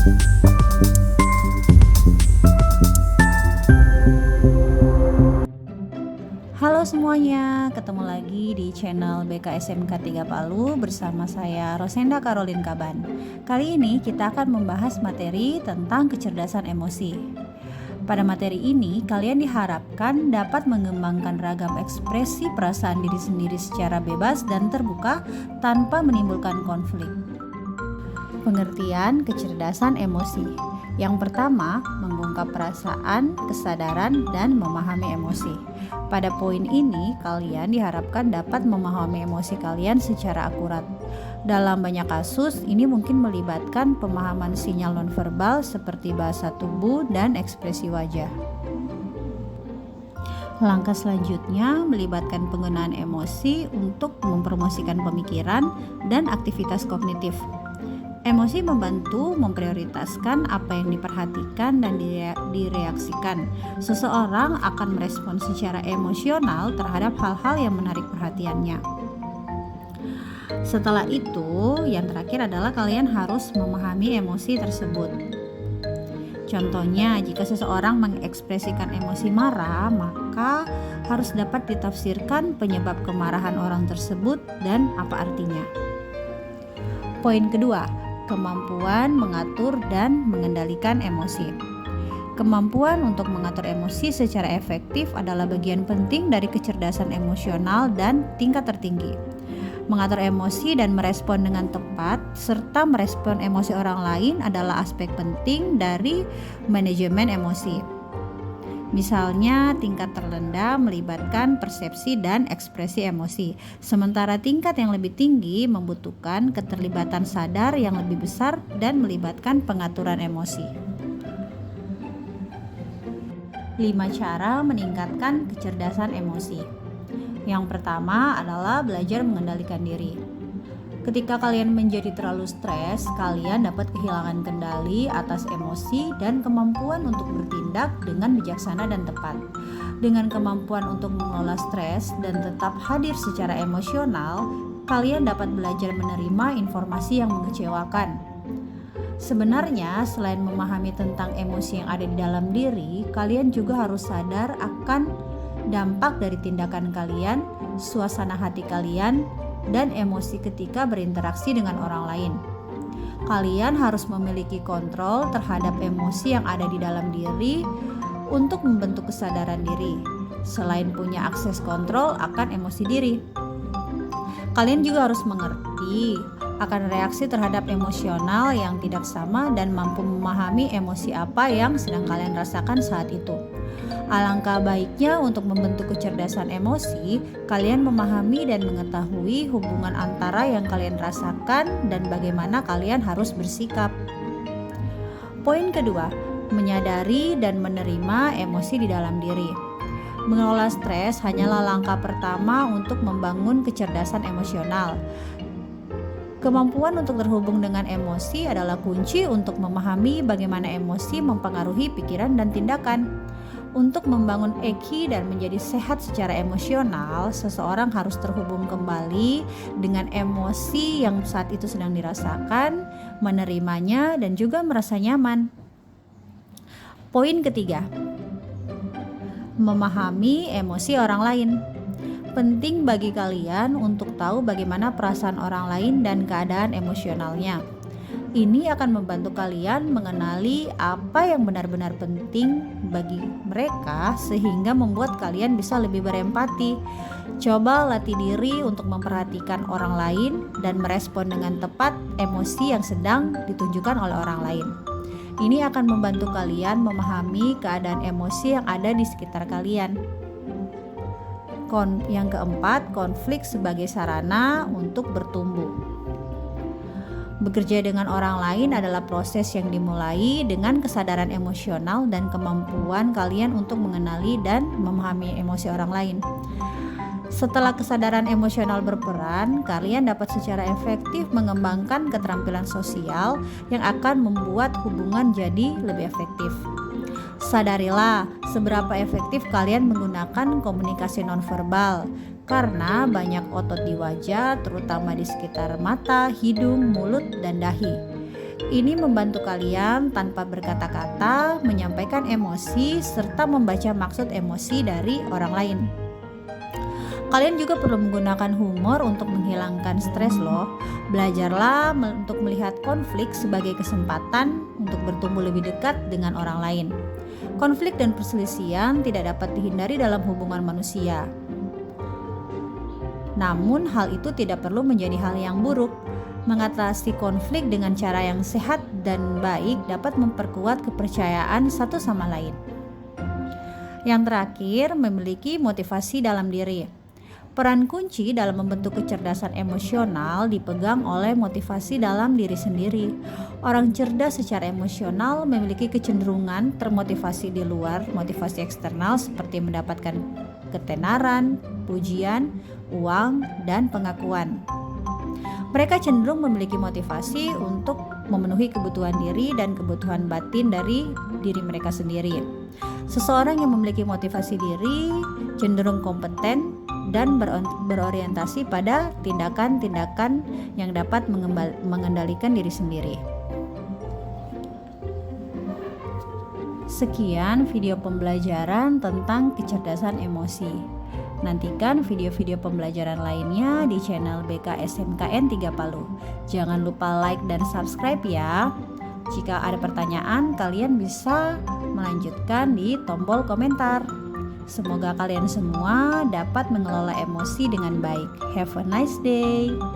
Halo semuanya, ketemu lagi di channel BKSMK 3 Palu bersama saya Rosenda Karolin Kaban. Kali ini kita akan membahas materi tentang kecerdasan emosi. Pada materi ini, kalian diharapkan dapat mengembangkan ragam ekspresi perasaan diri sendiri secara bebas dan terbuka tanpa menimbulkan konflik. Pengertian kecerdasan emosi. Yang pertama, mengungkap perasaan, kesadaran, dan memahami emosi. Pada poin ini, kalian diharapkan dapat memahami emosi kalian secara akurat. Dalam banyak kasus, ini mungkin melibatkan pemahaman sinyal nonverbal seperti bahasa tubuh dan ekspresi wajah. Langkah selanjutnya melibatkan penggunaan emosi untuk mempromosikan pemikiran dan aktivitas kognitif. Emosi membantu memprioritaskan apa yang diperhatikan dan direaksikan. Seseorang akan merespons secara emosional terhadap hal-hal yang menarik perhatiannya. Setelah itu, yang terakhir adalah kalian harus memahami emosi tersebut. Contohnya, jika seseorang mengekspresikan emosi marah, maka harus dapat ditafsirkan penyebab kemarahan orang tersebut dan apa artinya. Poin kedua, kemampuan mengatur dan mengendalikan emosi. Kemampuan untuk mengatur emosi secara efektif adalah bagian penting dari kecerdasan emosional dan tingkat tertinggi. Mengatur emosi dan merespon dengan tepat serta merespon emosi orang lain adalah aspek penting dari manajemen emosi. Misalnya, tingkat terendah melibatkan persepsi dan ekspresi emosi, sementara tingkat yang lebih tinggi membutuhkan keterlibatan sadar yang lebih besar dan melibatkan pengaturan emosi. 5 cara meningkatkan kecerdasan emosi. Yang pertama adalah belajar mengendalikan diri. Ketika kalian menjadi terlalu stres, kalian dapat kehilangan kendali atas emosi dan kemampuan untuk bertindak dengan bijaksana dan tepat. Dengan kemampuan untuk mengelola stres dan tetap hadir secara emosional, kalian dapat belajar menerima informasi yang mengecewakan. Sebenarnya, selain memahami tentang emosi yang ada di dalam diri, kalian juga harus sadar akan dampak dari tindakan kalian, suasana hati kalian, dan emosi ketika berinteraksi dengan orang lain. Kalian harus memiliki kontrol terhadap emosi yang ada di dalam diri untuk membentuk kesadaran diri, selain punya akses kontrol akan emosi diri. Kalian juga harus mengerti akan reaksi terhadap emosional yang tidak sama dan mampu memahami emosi apa yang sedang kalian rasakan saat itu. Alangkah baiknya untuk membentuk kecerdasan emosi, kalian memahami dan mengetahui hubungan antara yang kalian rasakan dan bagaimana kalian harus bersikap. Poin kedua, menyadari dan menerima emosi di dalam diri. Mengelola stres hanyalah langkah pertama untuk membangun kecerdasan emosional. Kemampuan untuk terhubung dengan emosi adalah kunci untuk memahami bagaimana emosi mempengaruhi pikiran dan tindakan. Untuk membangun EQ dan menjadi sehat secara emosional, seseorang harus terhubung kembali dengan emosi yang saat itu sedang dirasakan, menerimanya, dan juga merasa nyaman. Poin ketiga, memahami emosi orang lain. Penting bagi kalian untuk tahu bagaimana perasaan orang lain dan keadaan emosionalnya. Ini akan membantu kalian mengenali apa yang benar-benar penting bagi mereka sehingga membuat kalian bisa lebih berempati. Coba latih diri untuk memperhatikan orang lain dan merespon dengan tepat emosi yang sedang ditunjukkan oleh orang lain. Ini akan membantu kalian memahami keadaan emosi yang ada di sekitar kalian. Yang keempat, konflik sebagai sarana untuk bertumbuh. Bekerja dengan orang lain adalah proses yang dimulai dengan kesadaran emosional dan kemampuan kalian untuk mengenali dan memahami emosi orang lain. Setelah kesadaran emosional berperan, kalian dapat secara efektif mengembangkan keterampilan sosial yang akan membuat hubungan jadi lebih efektif. Sadarilah seberapa efektif kalian menggunakan komunikasi nonverbal, karena banyak otot di wajah, terutama di sekitar mata, hidung, mulut, dan dahi. Ini membantu kalian tanpa berkata-kata menyampaikan emosi serta membaca maksud emosi dari orang lain. Kalian juga perlu menggunakan humor untuk menghilangkan stres loh. Belajarlah untuk melihat konflik sebagai kesempatan untuk bertumbuh lebih dekat dengan orang lain. Konflik dan perselisihan tidak dapat dihindari dalam hubungan manusia. Namun hal itu tidak perlu menjadi hal yang buruk. Mengatasi konflik dengan cara yang sehat dan baik dapat memperkuat kepercayaan satu sama lain. Yang terakhir, memiliki motivasi dalam diri. Peran kunci dalam membentuk kecerdasan emosional dipegang oleh motivasi dalam diri sendiri. Orang cerdas secara emosional memiliki kecenderungan termotivasi di luar motivasi eksternal seperti mendapatkan ketenaran, pujian, uang, dan pengakuan. Mereka cenderung memiliki motivasi untuk memenuhi kebutuhan diri dan kebutuhan batin dari diri mereka sendiri. Seseorang yang memiliki motivasi diri cenderung kompeten dan berorientasi pada tindakan-tindakan yang dapat mengendalikan diri sendiri. Sekian video pembelajaran tentang kecerdasan emosi. Nantikan video-video pembelajaran lainnya di channel BK SMKN 3 Palu. Jangan lupa like dan subscribe ya. Jika ada pertanyaan, kalian bisa melanjutkan di tombol komentar. Semoga kalian semua dapat mengelola emosi dengan baik. Have a nice day.